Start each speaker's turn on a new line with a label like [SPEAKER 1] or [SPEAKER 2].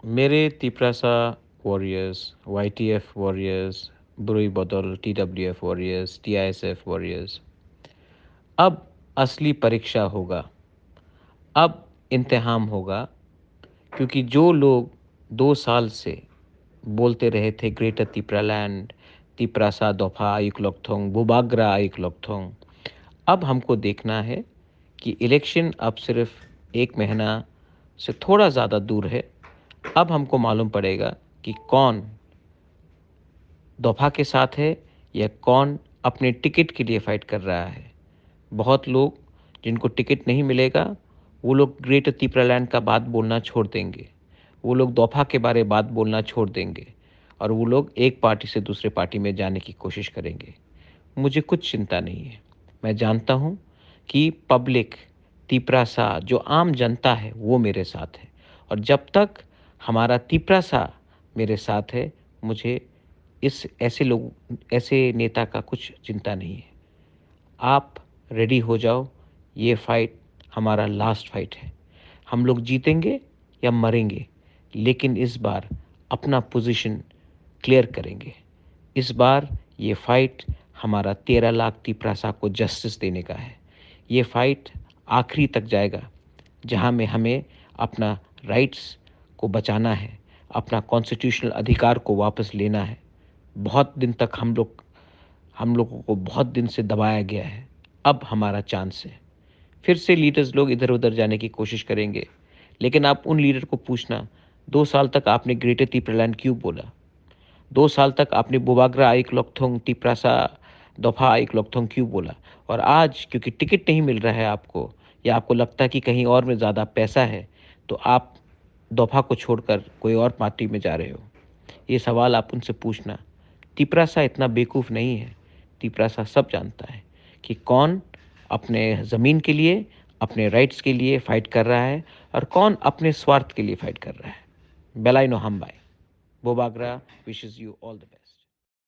[SPEAKER 1] मेरे Tiprasa warriors, YTF warriors, बुरुई बदल TWF warriors, टीआईएसएफ warriors, अब असली परीक्षा होगा। अब इम्तिहान होगा, क्योंकि जो लोग 2 साल से बोलते रहे थे ग्रेटर तिप्रालैंड, तिप्रासा दोफा आयुक लोकथोंग, बुबाग्रा आयुक लोकथोंग, अब हमको देखना है कि इलेक्शन अब सिर्फ 1 महीना से थोड़ा ज़्यादा दूर है। अब हमको मालूम पड़ेगा कि कौन दोफा के साथ है या कौन अपने टिकट के लिए फ़ाइट कर रहा है। बहुत लोग जिनको टिकट नहीं मिलेगा, वो लोग ग्रेटर तिप्रालैंड का बात बोलना छोड़ देंगे, वो लोग दोफा के बारे बात बोलना छोड़ देंगे और वो लोग एक पार्टी से दूसरे पार्टी में जाने की कोशिश करेंगे। मुझे कुछ चिंता नहीं है। मैं जानता हूँ कि पब्लिक, तिप्रासा जो आम जनता है वो मेरे साथ है, और जब तक हमारा तिप्रासा मेरे साथ है, मुझे इस ऐसे नेता का कुछ चिंता नहीं है। आप रेडी हो जाओ, ये फाइट हमारा लास्ट फाइट है। हम लोग जीतेंगे या मरेंगे, लेकिन इस बार अपना पोजीशन क्लियर करेंगे। इस बार ये फाइट हमारा 13 लाख तिप्रासा को जस्टिस देने का है। ये फाइट आखिरी तक जाएगा, जहाँ में हमें अपना राइट्स को बचाना है, अपना कॉन्स्टिट्यूशनल अधिकार को वापस लेना है। बहुत दिन तक हम लोगों को बहुत दिन से दबाया गया है। अब हमारा चांस है। फिर से लीडर्स लोग इधर उधर जाने की कोशिश करेंगे, लेकिन आप उन लीडर को पूछना, 2 साल तक आपने ग्रेटर तिप्रालैंड क्यों बोला? 2 साल तक आपने बुबाग्रा आइक लोकथोंग तिप्रासा दोफा आइक लोकथोंग क्यों बोला? और आज क्योंकि टिकट नहीं मिल रहा है आपको, या आपको लगता है कि कहीं और में ज़्यादा पैसा है, तो आप दोफा को छोड़कर कोई और पार्टी में जा रहे हो। ये सवाल आप उनसे पूछना। तिप्रासा इतना बेवकूफ़ नहीं है। तिप्रासा सब जानता है कि कौन अपने ज़मीन के लिए, अपने राइट्स के लिए फ़ाइट कर रहा है और कौन अपने स्वार्थ के लिए फ़ाइट कर रहा है। बेलाइनो हमबाई, बोबाग्रा wishes you all the best.